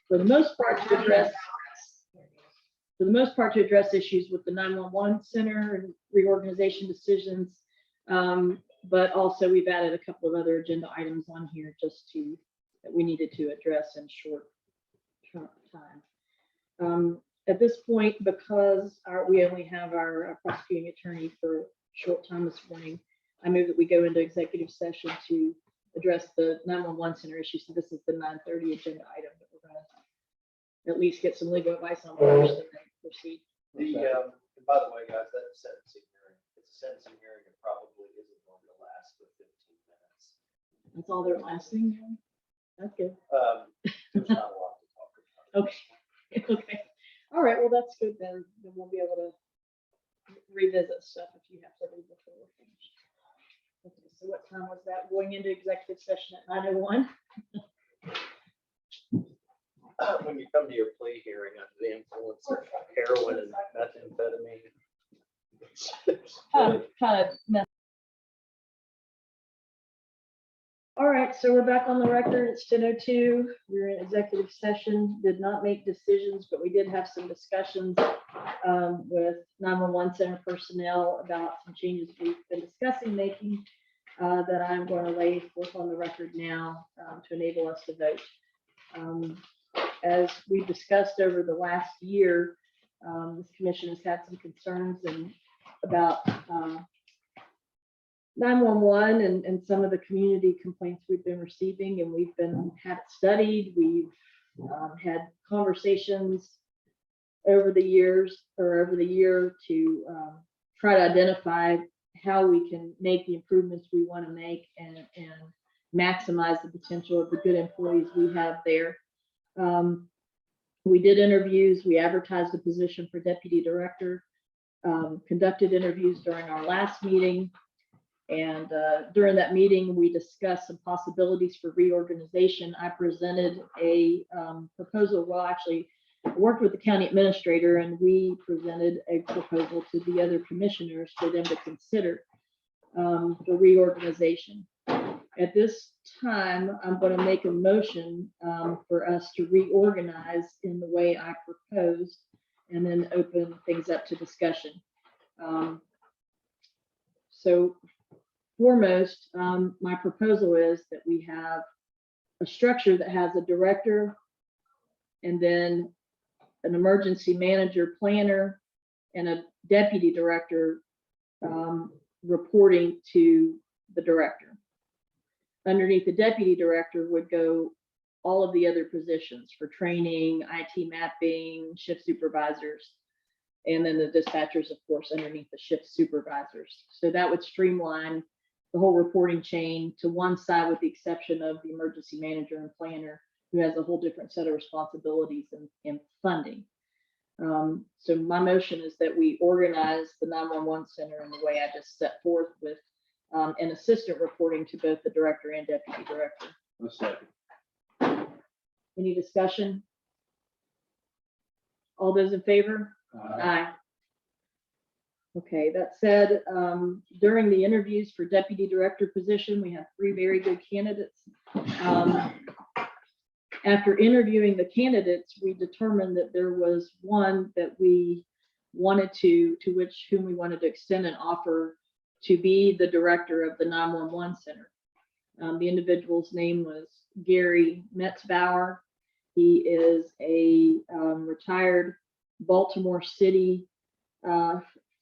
for the most part to address issues with the 911 center and reorganization decisions. But also we've added a couple of other agenda items on here just that we needed to address in short time. At this point, because we only have our prosecuting attorney for a short time this morning, I move that we go into executive session to address the 911 center issue. So this is the 9:30 agenda item that we're going to at least get some legal advice on first and then proceed. And by the way, guys, that's a sentencing hearing. It's a sentencing hearing. It probably isn't going to last for 15 minutes. That's all they're lasting. That's good. There's not a lot to talk about. Okay. Okay. All right. Well, that's good then. Then we'll be able to revisit stuff if you have to leave before we're finished. Okay. So what time was that? Going into executive session at 9:01. When you come to your plea hearing under the influence of heroin and methamphetamine. Kind of mess. All right, so we're back on the record. It's 10:02. We're in executive session. Did not make decisions, but we did have some discussions with 911 center personnel about some changes we've been discussing making that I'm going to lay forth on the record now to enable us to vote. As we discussed over the last year, this commission has had some concerns about 911 and some of the community complaints we've been receiving, and we've had it studied. We've had conversations over the year to try to identify how we can make the improvements we want to make and maximize the potential of the good employees we have there. We did interviews. We advertised a position for deputy director, conducted interviews during our last meeting. And during that meeting, we discussed some possibilities for reorganization. I presented a proposal. Well, actually, I worked with the county administrator, and we presented a proposal to the other commissioners for them to consider for reorganization. At this time, I'm going to make a motion for us to reorganize in the way I proposed, and then open things up to discussion. So foremost, my proposal is that we have a structure that has a director and then an emergency manager planner and a deputy director reporting to the director. Underneath the deputy director would go all of the other positions for training, IT mapping, shift supervisors, and then the dispatchers, of course, underneath the shift supervisors. So that would streamline the whole reporting chain to one side, with the exception of the emergency manager and planner, who has a whole different set of responsibilities and funding. So my motion is that we organize the 911 center in the way I just set forth, with an assistant reporting to both the director and deputy director. A second. Any discussion? All those in favor? Aye. Okay, that said, during the interviews for deputy director position, we have 3 very good candidates. After interviewing the candidates, we determined that there was one that we wanted whom we wanted to extend an offer to be the director of the 911 center. The individual's name was Gary Metzbauer. He is a retired Baltimore City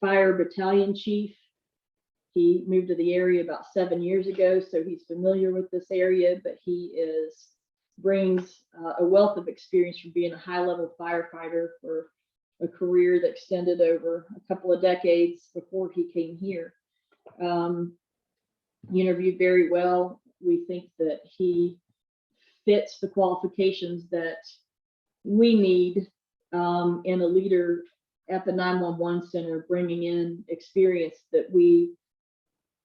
fire battalion chief. He moved to the area about 7 years ago, so he's familiar with this area, but he brings a wealth of experience from being a high-level firefighter for a career that extended over a couple of decades before he came here. He interviewed very well. We think that he fits the qualifications that we need in a leader at the 911 center, bringing in experience that we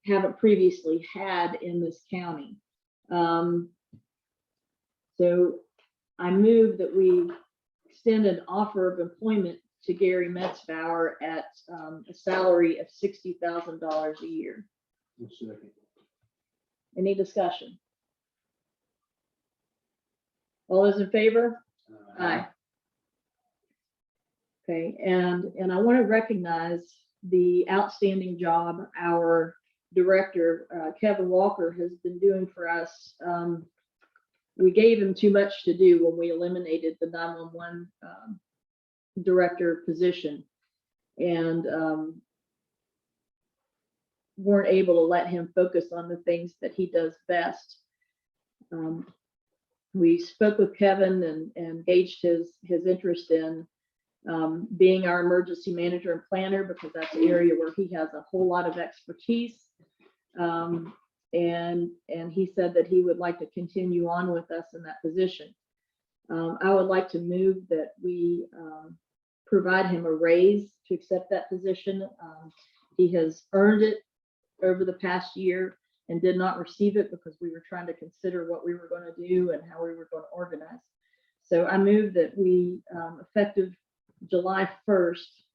haven't previously had in this county. So I move that we extend an offer of employment to Gary Metzbauer at a salary of $60,000 a year. A second. Any discussion? All those in favor? Aye. Okay, and I want to recognize the outstanding job our director, Kevin Walker, has been doing for us. We gave him too much to do when we eliminated the 911 director position, and weren't able to let him focus on the things that he does best. We spoke with Kevin and gauged his interest in being our emergency manager and planner, because that's an area where he has a whole lot of expertise. And he said that he would like to continue on with us in that position. I would like to move that we provide him a raise to accept that position. He has earned it over the past year and did not receive it because we were trying to consider what we were going to do and how we were going to organize. So I move that we, effective July 1st,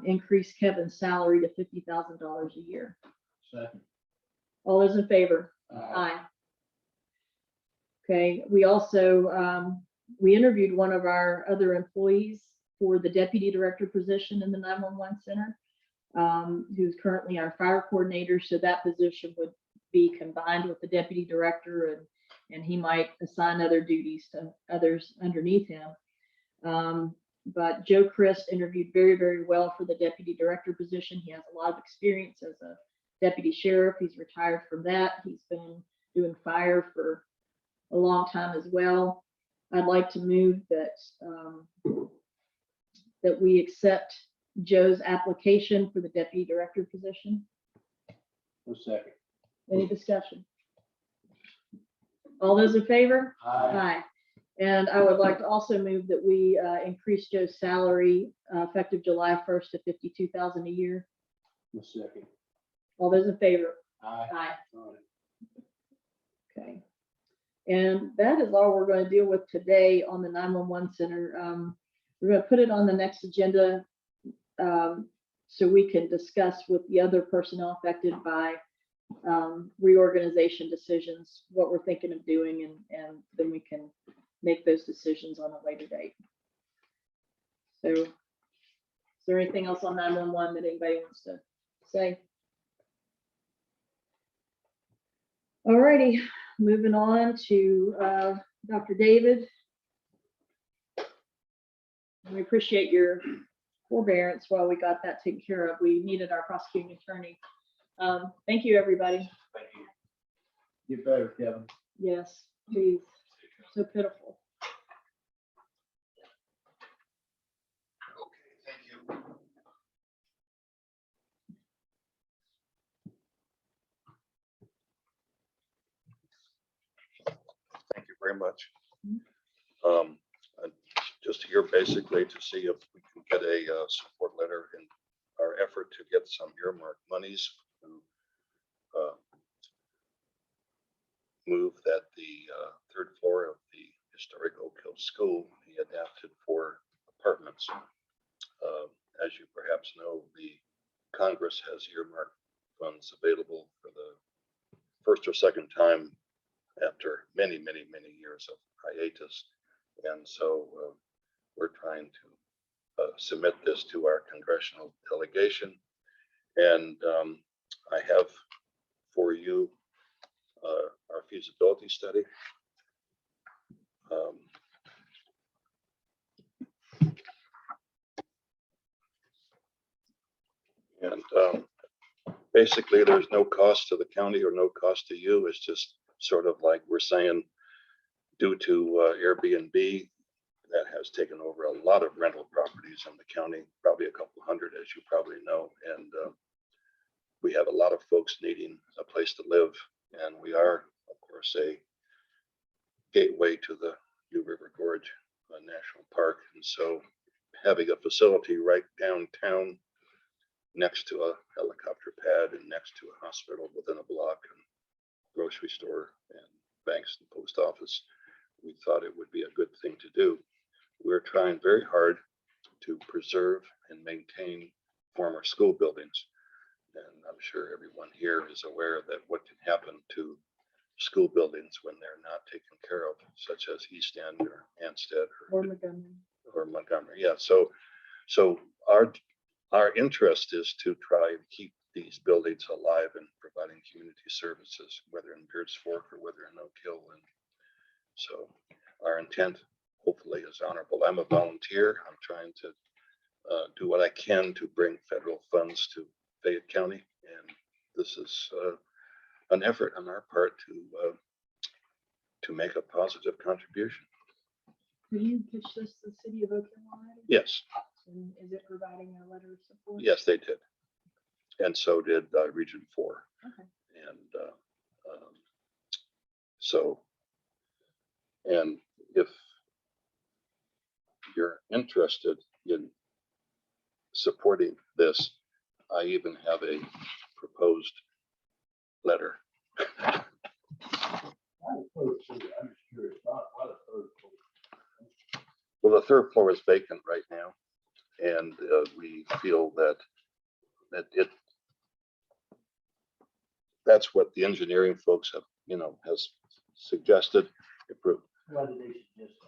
increase Kevin's salary to $50,000 a year. Second. All those in favor? Aye. Okay, we also, we interviewed one of our other employees for the deputy director position in the 911 center, who's currently our fire coordinator. So that position would be combined with the deputy director, and he might assign other duties to others underneath him. But Joe Christ interviewed very, very well for the deputy director position. He has a lot of experience as a deputy sheriff. He's retired from that. He's been doing fire for a long time as well. I'd like to move that that we accept Joe's application for the deputy director position. A second. Any discussion? All those in favor? Aye. And I would like to also move that we increase Joe's salary effective July 1st to $52,000 a year. A second. All those in favor? Aye. Aye. Aye. Okay. And that is all we're going to deal with today on the 911 center. We're going to put it on the next agenda so we can discuss with the other personnel affected by reorganization decisions, what we're thinking of doing, and then we can make those decisions on a later date. So is there anything else on 911 that anybody wants to say? All righty, moving on to Dr. David. We appreciate your forbearance while we got that taken care of. We needed our prosecuting attorney. Thank you, everybody. Thank you. Get better, Kevin. Yes, please. So pitiful. Okay, thank you. Thank you very much. I'm just here basically to see if we can get a support letter in our effort to get some earmarked monies to move that the third floor of the historic Oak Hill School be adapted for apartments. As you perhaps know, the Congress has earmarked funds available for the first or second time after many, many, many years of hiatus. And so we're trying to submit this to our congressional delegation. And I have for you our feasibility study. Basically, there's no cost to the county or no cost to you. It's just sort of like we're saying, due to Airbnb that has taken over a lot of rental properties in the county, probably a couple hundred, as you probably know. And we have a lot of folks needing a place to live. And we are, of course, a gateway to the New River Gorge National Park. And so having a facility right downtown next to a helicopter pad and next to a hospital within a block and grocery store and banks and post office, we thought it would be a good thing to do. We're trying very hard to preserve and maintain former school buildings. And I'm sure everyone here is aware that what can happen to school buildings when they're not taken care of, such as East End or Anstead Or Montgomery. or Montgomery. Yeah, so our interest is to try and keep these buildings alive and providing community services, whether in Beards Fork or whether in Oak Hill. And so our intent hopefully is honorable. I'm a volunteer. I'm trying to do what I can to bring federal funds to Fayette County. And this is an effort on our part to make a positive contribution. Have you pitched this to the city of Oak Hill already? Yes, And is it providing a letter of support? yes, they did. And so did Region 4. Okay. And so, and if you're interested in supporting this, I even have a proposed letter. I'm just curious, why the third floor? Well, the third floor is vacant right now, and we feel that that's what the engineering folks have, has suggested. Approved. Why did they suggest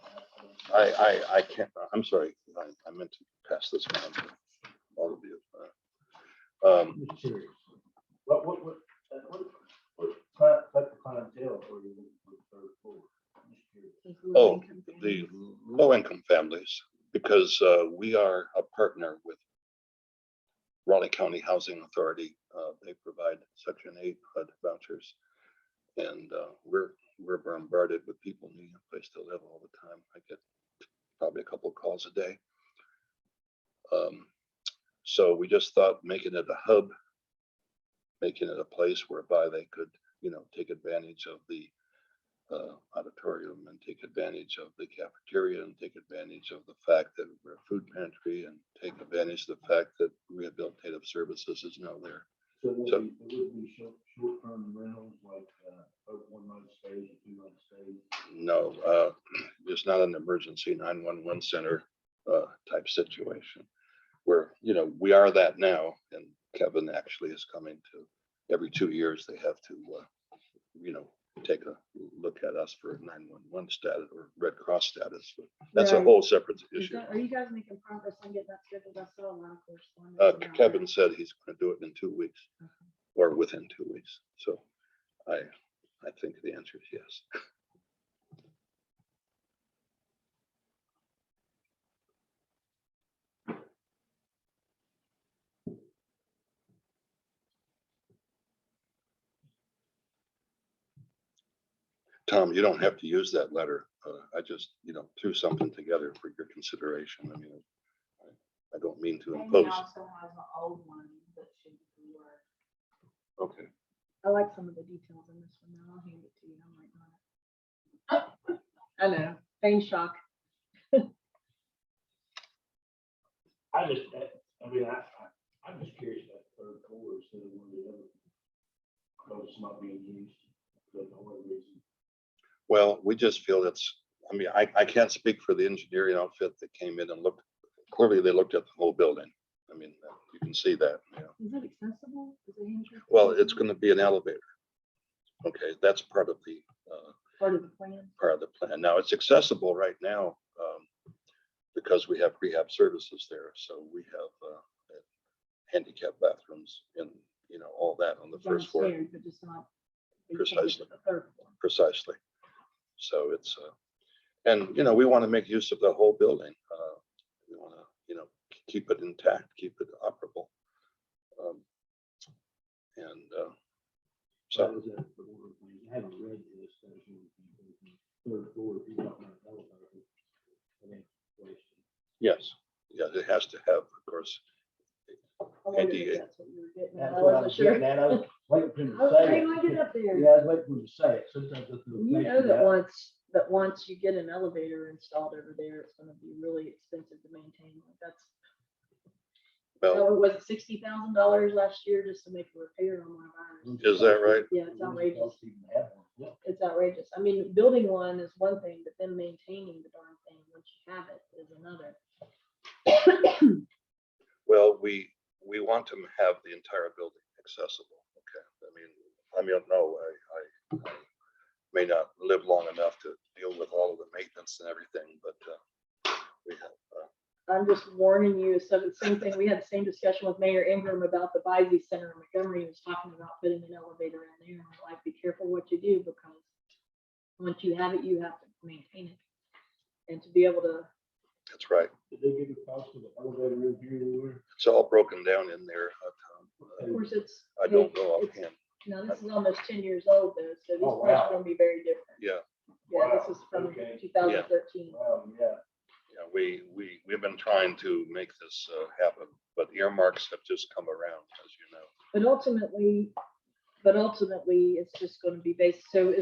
that? I can't, I'm sorry, I meant to pass this on to all of you. I'm just curious. What type of clientele are you looking for the third floor? I'm just curious. Oh, the low-income families, because we are a partner with Raleigh County Housing Authority. They provide Section 8 HUD vouchers, and we're bombarded with people needing a place to live all the time. I get probably a couple of calls a day. So we just thought making it a hub, making it a place whereby they could, take advantage of the auditorium and take advantage of the cafeteria and take advantage of the fact that we're a food pantry and take advantage of the fact that rehabilitative services is now there. So there would be short-term rentals like 1 night stays or 2 night stays? No, it's not an emergency 911 center type situation where, we are that now. And Kevin actually is coming to every 2 years. They have to, take a look at us for 911 status or Red Cross status. But that's a Right. whole separate issue. Are you guys making progress on getting that scheduled? I saw a lot of correspondence. about Kevin that. said he's going to do it in 2 weeks Okay. or within 2 weeks. So I think the answer is yes. Tom, you don't have to use that letter. I just, threw something together for your consideration. I mean, I don't mean to Amy impose. also has an old one that she worked. Okay. I like some of the details in this one. Now I'll hand it to you. I'm like, I know, pain shock. I'm just curious about the third floor instead of one of the other. Because it's not being used. For no other reason. Well, we just feel I can't speak for the engineering outfit that came in and looked. Clearly, they looked at the whole building. I mean, you can see that. Is it accessible? Is it handicapped Well, it's accessible? going to be an elevator. Okay, that's part of the Part of the plan. plan. Now, it's accessible right now because we have rehab services there. So we have handicap bathrooms and all that on the first floor. Downstairs, but just not. you can't get to Precisely. The third floor. Precisely. So it's and we want to make use of the whole building. We want to keep it intact, keep it operable. So So is that for one of the things? I haven't read this. Third floor, if you're talking about elevator. I think question. yes, it has to have, of course. I wondered if ADA. that's what you were getting That's at. I what I wasn't was sure. getting at. I was waiting for him to I was say trying it. to get up there. Yeah, I was waiting for him to say it. Sometimes that's the You know that once you get an elevator installed over there, it's gonna be really expensive to maintain. Like that's, Well, was it $60,000 last year just to make a repair on one of ours? is that right? Yeah, it's outrageous. Yeah. It's outrageous. I mean, building one is one thing, but then maintaining the darn thing once you have it is another. Well, we want to have the entire building accessible. Okay. I mean, no, may not live long enough to deal with all of the maintenance and everything, but we have, I'm just warning you, so the same thing, we had the same discussion with Mayor Ingram about the Bisey Center in Montgomery. He was talking about putting an elevator in there. And I'm like, be careful what you do, because once you have it, you have to maintain it. And to be able to, that's right. Did they give a cost of the elevator in here anywhere? It's all broken down in there. of course, it's. I don't know it's- offhand. No, this is almost 10 years old though, so these Oh, prices wow. are gonna be very different. Yeah, Yeah, this is from Okay. 2013. Yeah. yeah, we've been trying to make this happen, but earmarks have just come around, as you know. But ultimately, it's just gonna be based, so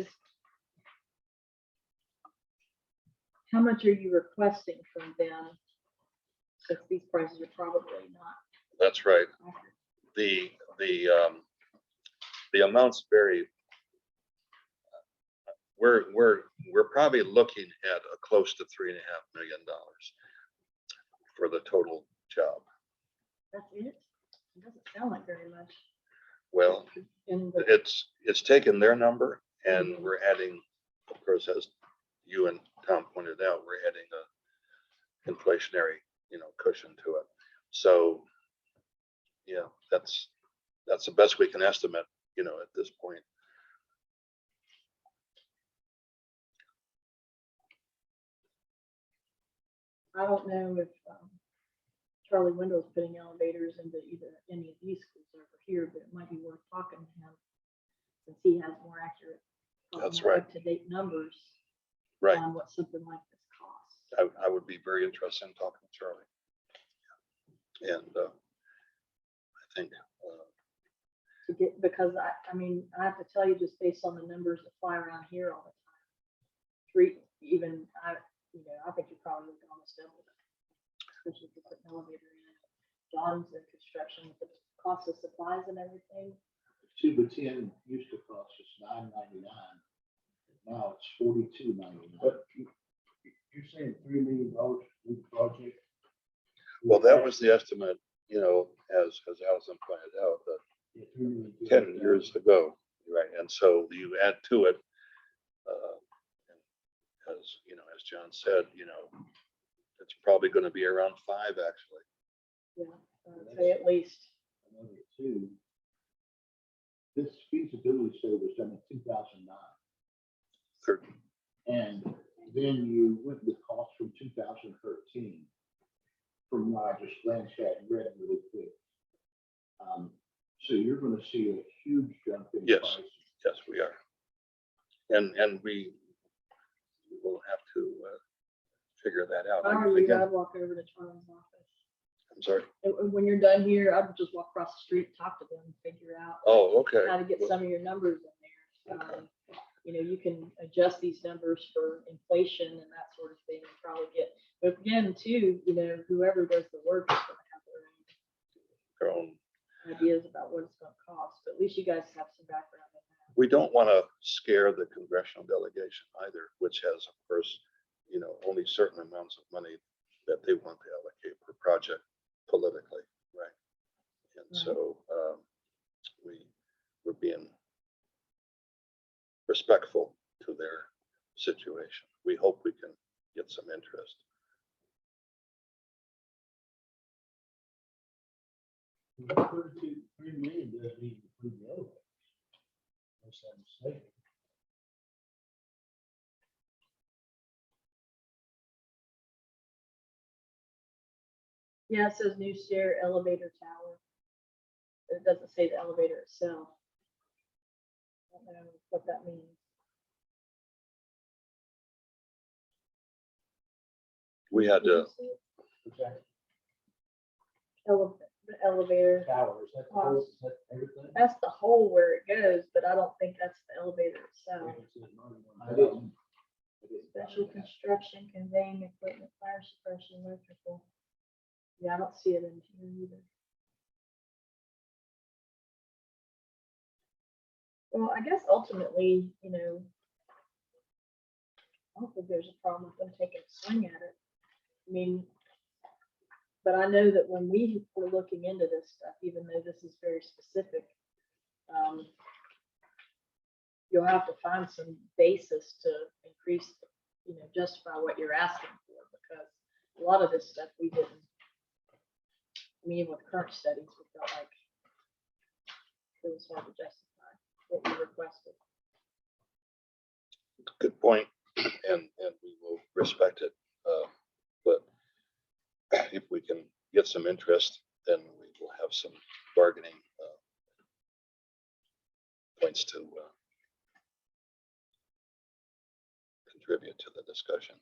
how much are you requesting from them? Since these prices are probably not That's right. accurate. The amounts vary. We're probably looking at a close to $3.5 million for the total job. That's it? It doesn't sound like very much. Well, In the, it's taken their number and Mhm. we're adding, of course, as you and Tom pointed out, we're adding a inflationary, cushion to it. So, yeah, that's the best we can estimate, at this point. I don't know if Charlie Wendell's putting elevators into either any of these schools over here, but it might be worth talking to him since he has more accurate, That's more right. up-to-date numbers Right. on what something like this costs. I would be very interested in talking to Charlie. And I think, To get, because I mean, I have to tell you, just based on the numbers that fly around here all the time, I think you're probably looking almost double that, especially if you put an elevator in. John's in construction with the cost of supplies and everything. 2 by 10 used to cost us $9.99. Now it's $42.99. But you're saying $3 million new project? well, that was the estimate, as Allison pointed out, that Yeah, $3 million. 10 years ago, right? And so you add to it, as John said, it's probably going to be around 5 actually. Yeah, I'd say at least. Another 2. This feasibility study was done in 2009. And then you went with costs from 2013. From what I just glanced at and read really quick. So you're gonna see a huge jump in Yes. prices. Yes, we are. And we will have to figure that out. I would walk over to Charlie's office. I'm sorry. And when you're done here, I would just walk across the street, talk to them, figure out Oh, okay. how to get some of your numbers in there. You can adjust these numbers for inflation and that sort of thing and probably get, but again, too, whoever does the work is gonna have their Our own. own ideas about what it's gonna cost, but at least you guys have some background in that. We don't want to scare the congressional delegation either, which has, of course, only certain amounts of money that they want to allocate per project politically, right? And Right. so we're being respectful to their situation. We hope we can get some interest. $3 million doesn't even include the elevators. Unless I'm mistaken. Yeah, it says new stair elevator tower. It doesn't say the elevator itself. I don't know what that means. We had Did you to, see it? What's that? The elevator, Towers, that's the whole, is that everything? that's the hole where it goes, but I don't think that's the elevator itself. I didn't. Special construction, conveying equipment, fire suppression, electrical. Yeah, I don't see it in here either. Well, I guess ultimately, I don't think there's a problem with them taking a swing at it. I mean, but I know that when we were looking into this stuff, even though this is very specific, you'll have to find some basis to increase, justify what you're asking for, because a lot of this stuff we didn't. I mean, with current studies, we felt like it was hard to justify what we requested. Good point, and we will respect it. But if we can get some interest, then we will have some bargaining points to contribute to the discussion.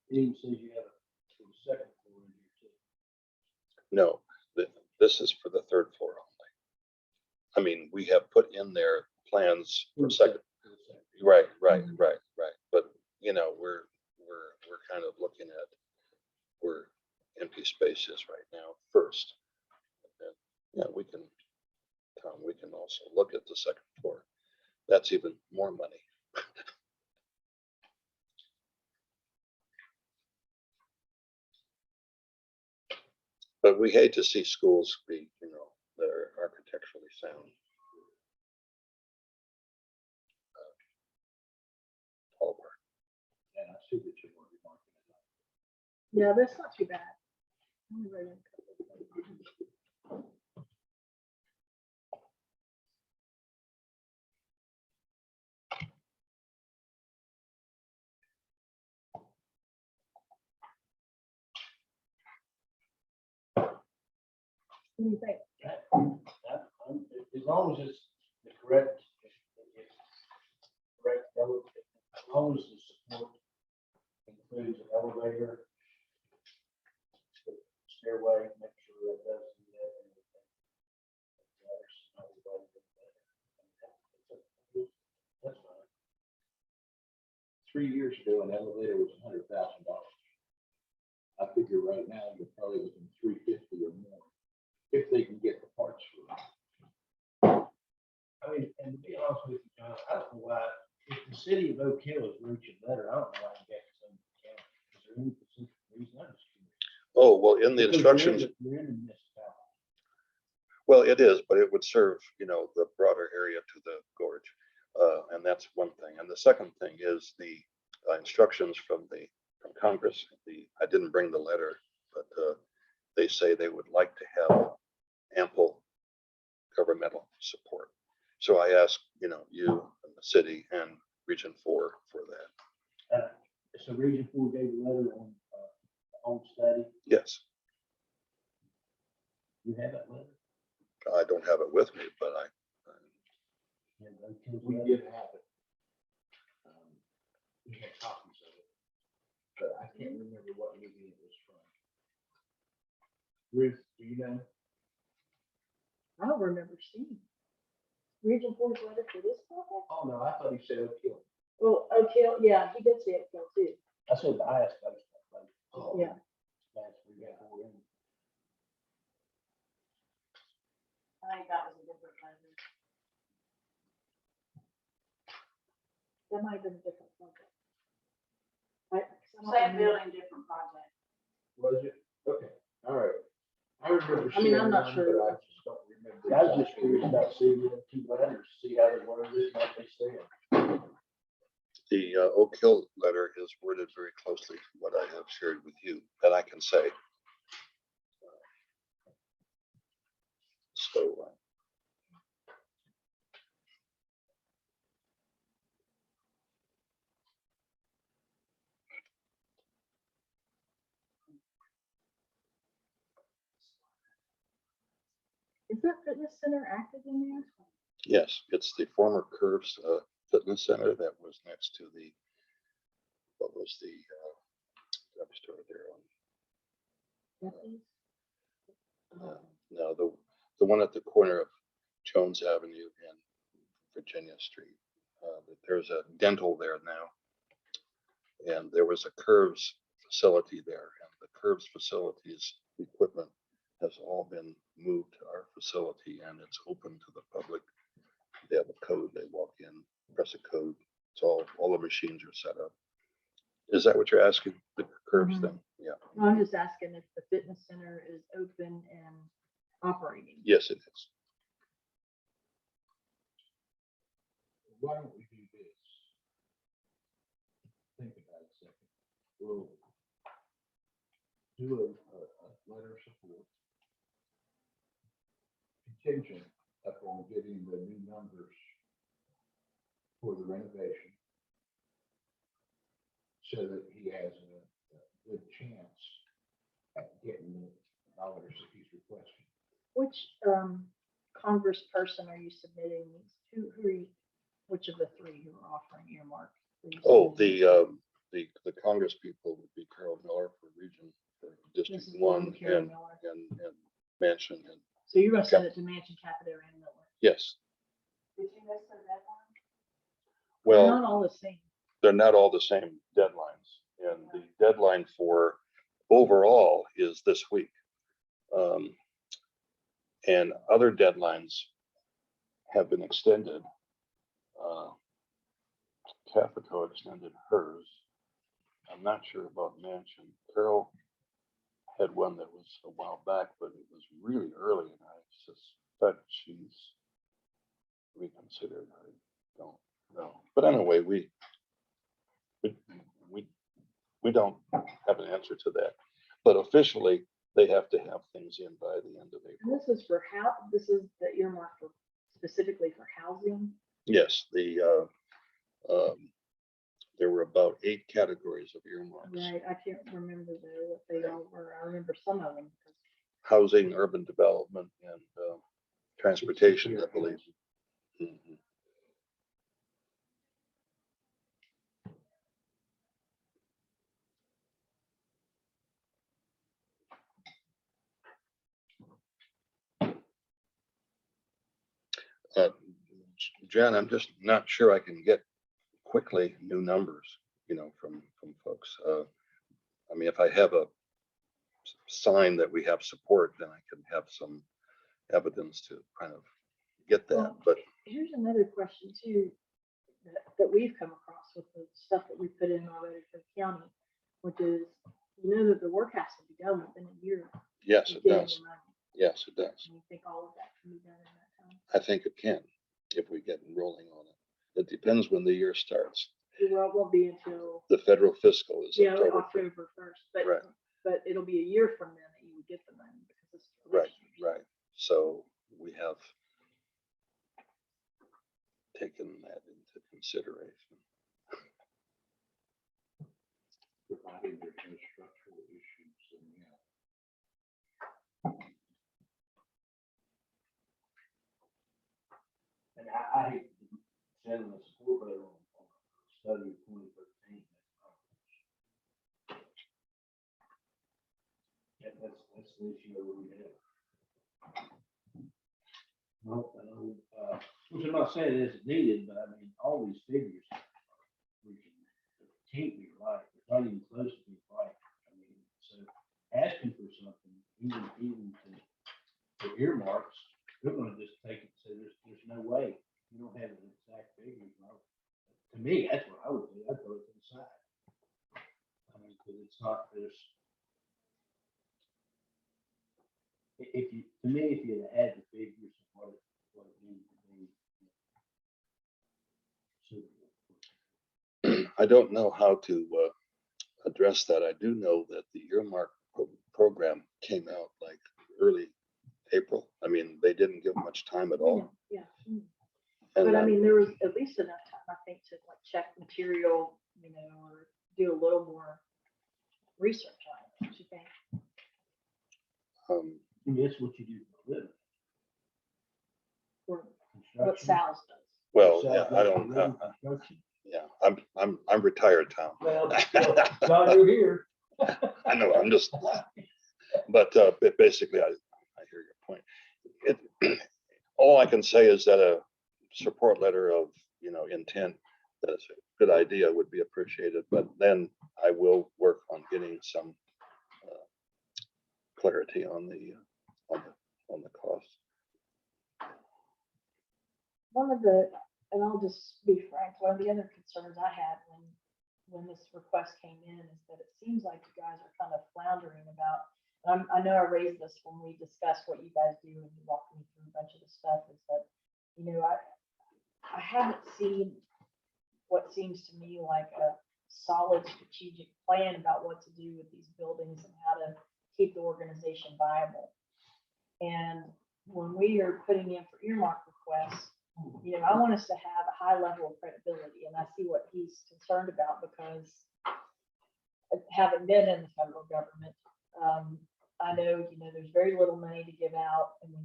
It even says you have a second floor in here too. No, this is for the third floor only. I mean, we have put in there plans for second. Right. But we're kind of looking at where empty space is right now first. And, yeah, Tom, we can also look at the second floor. That's even more money. But we hate to see schools be, that are architecturally sound. Ballpark. And I see that you're already marking it up. Yeah, that's not too bad. Only wrote in a couple of things. What do you think? As long as it's the correct, as long as the support includes an elevator, stairway, make sure that does do that. And everything. That's fine. 3 years ago, an elevator was $100,000. I figure right now you're probably looking $350 or more, if they can get the parts for it. I mean, and to be honest with you, John, I don't know why, if the city of Oak Hill is reaching better, I don't know why you got some county. Is there any specific reason? I'm just curious. Oh, well, in the Because instructions, you're in the municipality. well, it is, but it would serve, the broader area to the gorge. And that's one thing. And the second thing is the instructions from Congress. I didn't bring the letter, but they say they would like to have ample governmental support. So I asked, you and the city and Region 4 for that. So Region 4 gave a letter on home study. Yes, You have that letter? I don't have it with me, but We did have it. We had copies of it, but I can't remember what meeting it was from. Ruth, do you know? I don't remember seeing. Region 4's letter for this project? Oh, no, I thought he said Oak Hill. Well, Oak Hill, yeah, he did say Oak Hill too. I said, I asked about it. Oh, Yeah. we got four in. I think that was a different letter. That might have been a different project. I don't Same remember. building, different project. Was it? Okay, all right. I remember. I mean, I'm seeing not one, sure. but I just don't remember. I was just curious about seeing the two letters, see how they worded it, what they said. the Oak Hill letter is worded very closely to what I have shared with you, that I can say. So, Is that fitness center active in there? yes, it's the former Curves Fitness Center that was next to what was the drugstore there on, no, the one at the corner of Jones Avenue and Virginia Street. There's a dental there now. And there was a Curves facility there, and the Curves facility's equipment has all been moved to our facility, and it's open to the public. They have a code, they walk in, press a code. It's all the machines are set up. Is that what you're asking? The Curves thing? Yeah. Well, I'm just asking if the fitness center is open and operating. Yes, it is. why don't we do this? Think about it a second. We'll do a letter of support contingent upon getting the new numbers for the renovation so that he has a good chance at getting the dollars that he's requesting. Which congressperson are you submitting these? Who are you, which of the three who are offering earmark? Oh, the Congress people would be Carol Miller for region, for District This is One, Carol and Miller. Mansion, and So you're gonna send it to Mansion, Capito, and Miller? yes. Did you miss the deadline? They're Well, not all the same. they're not all the same deadlines, and the deadline for overall is this week. And other deadlines have been extended. Capito extended hers. I'm not sure about Mansion. Carol had one that was a while back, but it was really early, and I suspect she's reconsidered. I don't know. But anyway, we don't have an answer to that. But officially, they have to have things in by the end of And April. this is for how, this is the earmark for specifically for housing. Yes, there were about 8 categories of earmarks. Right, I can't remember though what they all were. I remember some of them. Housing, urban development, and transportation, I believe. Mhm. Uh, Jen, I'm just not sure I can get quickly new numbers, from folks. I mean, if I have a sign that we have support, then I can have some evidence to kind of get that. Well, But here's another question too, that we've come across with the stuff that we put in already for the county, which is, that the work has to be done within a year. yes, of it getting does. the money. Yes, it does. And you think all of that can be done in that time? I think it can, if we get rolling on it. It depends when the year starts. Well, it won't be until, The federal fiscal is October. October 1st, Right. but it'll be a year from then that you would get the money because it's. Right, right. So we have taken that into consideration. Providing there's no structural issues, then yeah. And I hate sending a school vote on a study of 2013. That's the issue that we have. Well, which I'm not saying it isn't needed, but I mean, all these figures, can't be right. It's not even close to being right. I mean, so asking for something, even for earmarks, they're gonna just take it, so there's no way. You don't have an exact figure. To me, that's what I would do. I'd throw it to the side. I mean, because it's not, if you had the figures of what it needs to be. suitable. I don't know how to address that. I do know that the earmark program came out like early April. I mean, they didn't give much time at all. Yeah. And But I mean, there was at least enough time, I think, to like check material, or do a little more research on it, don't you think? I mean, that's what you do for a living. Or what Construction. Sal's does. well, South yeah, I don't. Dakota construction. Yeah, I'm retired, Tom. Well, glad you're here. I know. I'm just. But basically, I hear your point. All I can say is that a support letter of intent, that it's a good idea, would be appreciated. But then I will work on getting some clarity on the cost. One of the, and I'll just be frank, one of the other concerns I had when this request came in is that it seems like you guys are kind of floundering about, I know I raised this when we discussed what you guys do and you walked me through a bunch of the stuff, is that, I haven't seen what seems to me like a solid strategic plan about what to do with these buildings and how to keep the organization viable. And when we are putting in for earmark requests, you know, I want us to have a high level of credibility, and I see what he's concerned about because having been in the federal government, I know, you know, there's very little money to give out, and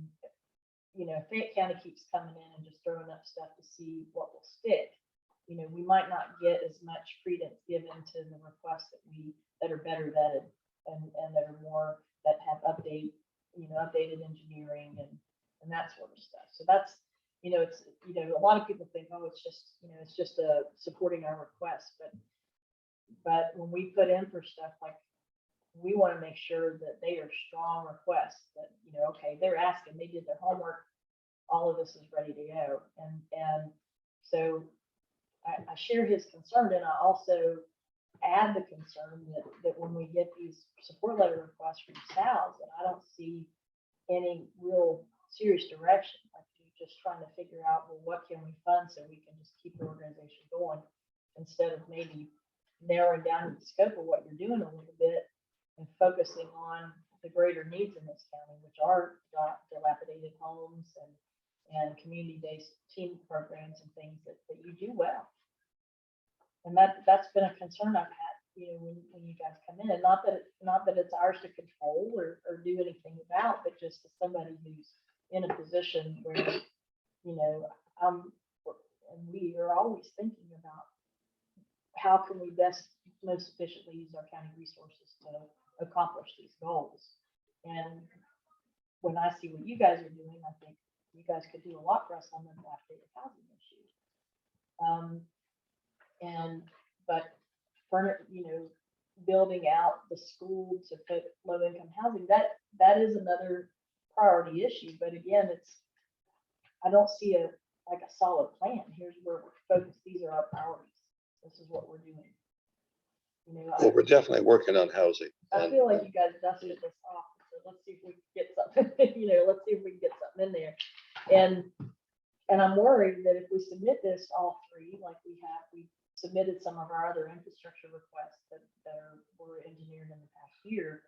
you know, Fayette County keeps coming in and just throwing up stuff to see what will stick. You know, we might not get as much credence given to the requests that are better vetted and that are more, that have updated engineering and that sort of stuff. So that's, you know, it's, you know, a lot of people think, oh, it's just, you know, it's just supporting our request, but when we put in for stuff, like, we want to make sure that they are strong requests, that, you know, okay, they're asking, they did their homework, all of this is ready to go. And so I share his concern, and I also add the concern that when we get these support letter requests from SALs, and I don't see any real serious direction, like you're just trying to figure out, well, what can we fund so we can just keep the organization going, instead of maybe narrowing down the scope of what you're doing a little bit and focusing on the greater needs in this county, which are dilapidated homes and community-based team programs and things that you do well. And that's been a concern I've had, you know, when you guys come in, and not that it's ours to control or do anything about, but just as somebody who's in a position where, you know, and we are always thinking about how can we most efficiently use our county resources to accomplish these goals. And when I see what you guys are doing, I think you guys could do a lot for us on the dilapidated housing issue. But for, you know, building out the school to put low income housing, that is another priority issue. But again, I don't see a solid plan. Here's where we're focused. These are our priorities. This is what we're doing. You know, Well, we're definitely working on housing. I feel like you guys dusted this off. So let's see if we can get something, you know, let's see if we can get something in there. And I'm worried that if we submit this all three, like we submitted some of our other infrastructure requests that were engineered in the past year,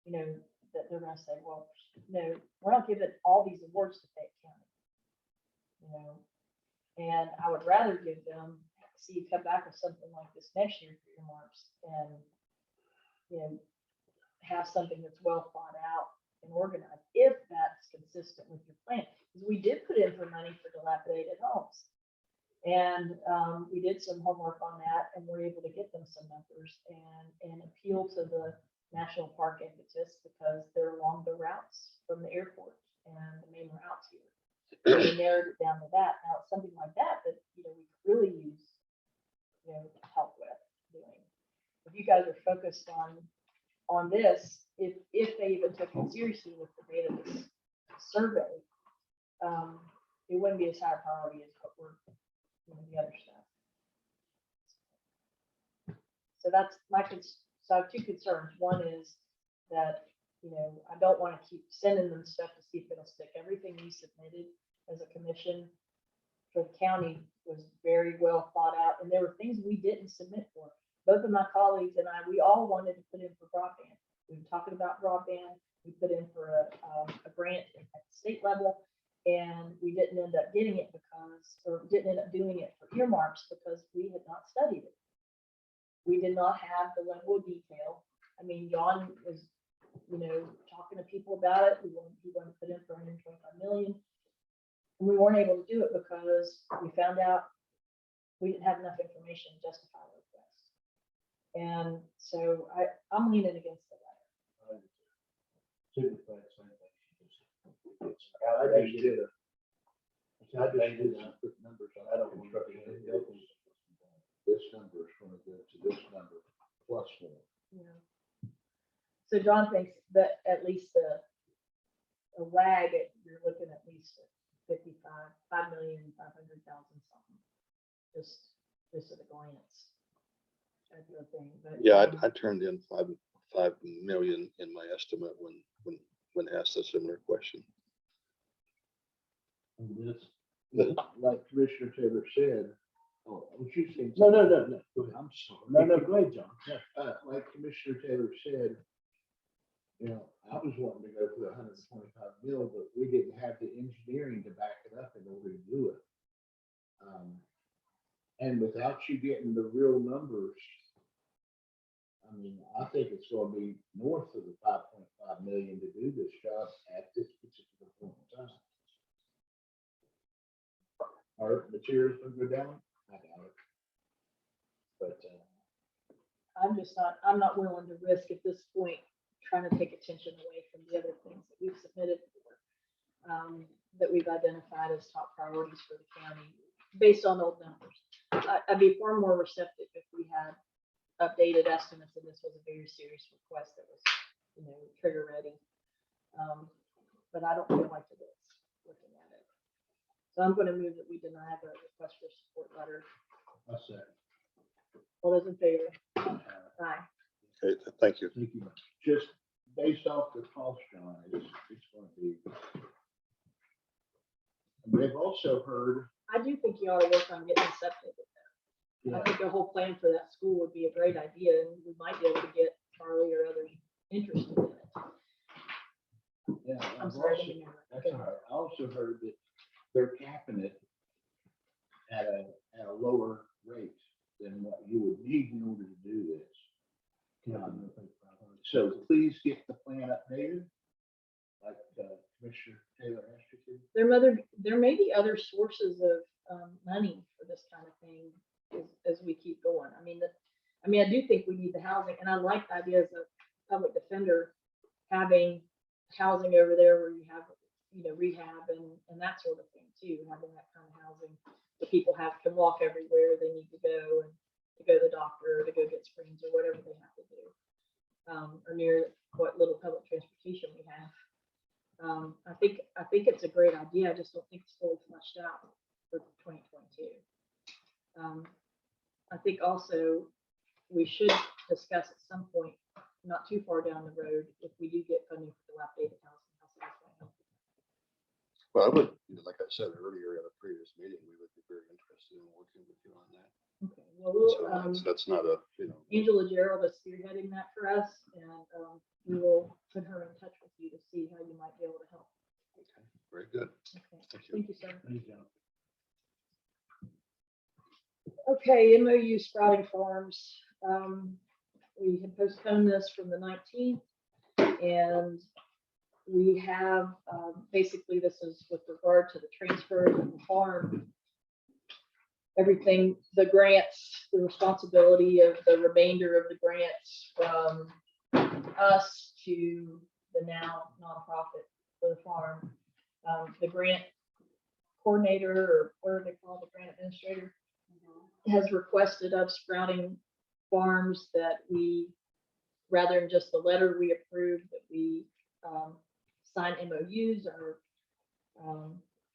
you know, that they're gonna say, well, no, we're not giving all these awards to Fayette County. You know, and I would rather give them, see you come back with something like this next year for earmarks, and, you know, have something that's well thought out and organized, if that's consistent with your plan. Because we did put in for money for dilapidated homes. And we did some homework on that, and we're able to get them some numbers and appeal to the national park impetus, because they're along the routes from the airport and the main routes here. And we narrowed it down to that. Now, it's something like that, you know, we could really use, you know, help with doing. If you guys are focused on this, if they even took it seriously with the data of this survey, it wouldn't be as high a priority as what we're, you know, the other stuff. So that's so I have two concerns. One is that, you know, I don't want to keep sending them stuff to see if it'll stick. Everything we submitted as a commission for the county was very well thought out, and there were things we didn't submit for. Both of my colleagues and I, we all wanted to put in for broadband. We've been talking about broadband. We put in for a grant at the state level, and we didn't end up getting it didn't end up doing it for earmarks because we had not studied it. We did not have the level of detail. I mean, John was, you know, talking to people about it. He wanted to put in for 125 million. And we weren't able to do it because we found out we didn't have enough information to justify the request. And so I'm leaning against the letter. Super fast, same thing. It's I just outdated. did It's outdated. put numbers on. I don't want to. This number is gonna go to this number plus more. Yeah. So John thinks that at least a lag, you're looking at least at 5,500,000 something, just at a glance. Type of thing. But, Yeah, I turned in 5 million in my estimate when asked a similar question. On this, Like Commissioner Taylor said, oh, was you saying? No, no, something? no, no. Go ahead, I'm sorry. No, go ahead, John. Yeah. Like Commissioner Taylor said, you know, I was wanting to go for the 125 mil, but we didn't have the engineering to back it up in order to do it. And without you getting the real numbers, I mean, I think it's gonna be north of the 5.5 million to do this job at this particular point in time. Are materials gonna go down? I doubt it. But, I'm not willing to risk at this point, trying to take attention away from the other things that we've submitted for, that we've identified as top priorities for the county, based on old numbers. I'd be far more receptive if we had updated estimates, and this was a very serious request that was, you know, trigger ready. But I don't feel like it is, looking at it. So I'm gonna move that we deny the request for support letter. I said. All those in favor? Aye. Okay, thank you. Thank you. just based off the cost, John, it's gonna be. And they've also heard, I do think you ought to work on getting septic. I Yeah. think a whole plan for that school would be a great idea, and we might be able to get Charlie or others interested in it. yeah, I'm I've sorry. I also, didn't mean to that's interrupt. all right. I also heard that they're capping it at a lower rate than what you would need in order to do this. So please get the plan updated, like Commissioner Taylor asked you to. There may be other sources of money for this kind of thing as we keep going. I mean, I do think we need the housing, and I like the ideas of public defender having housing over there where you have, you know, rehab and that sort of thing too, having that kind of housing that people can walk everywhere they need to go, and to go to the doctor, or to go get screens, or whatever they have to do, or near what little public transportation we have. I think it's a great idea. I just don't think it's fully fleshed out for 2022. I think also we should discuss at some point, not too far down the road, if we do get funding for dilapidated housing, how that's going to help. Well, I would, like I said earlier at a previous meeting, we would be very interested in working with you on that. Okay, well, So that's not a, Angela Gerald is spearheading that for us, and we will put her in touch with you to see how you might be able to help. very good. Okay, Thank you. thank you, sir. Thank you, John. Okay, MOU Sprouting Farms. We had postponed this from the 19th, and we have, basically, this is with regard to the transfer of the farm. Everything, the grants, the responsibility of the remainder of the grants from us to the now nonprofit for the farm. The grant coordinator, or what are they called, the grant administrator, has requested of Sprouting Farms that we, rather than just the letter we approved, that we sign MOUs. Our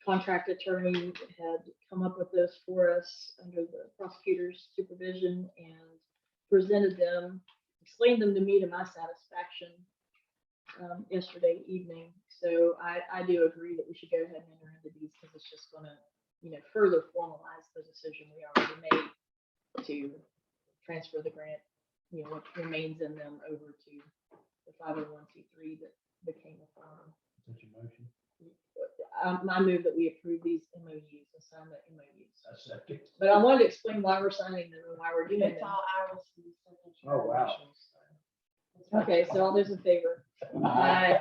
contract attorney had come up with this for us under the prosecutor's supervision and presented them, explained them to me to my satisfaction yesterday evening. So I do agree that we should go ahead and enter into these, because it's just gonna, you know, further formalize the decision we already made to transfer the grant, you know, what remains in them, over to the 501c3 that became a farm. That's your motion. I move that we approve these MOUs and sign the MOUs. I second. But I wanted to explain why we're signing them and why we're doing It's them. all ours. from the signature. Oh, wow. Okay, so all those in favor? Aye.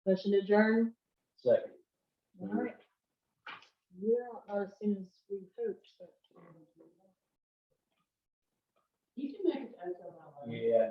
Motion to adjourn? Second. All right. Yeah, not as soon as we hoped, but. You can make it echo my way. Yeah.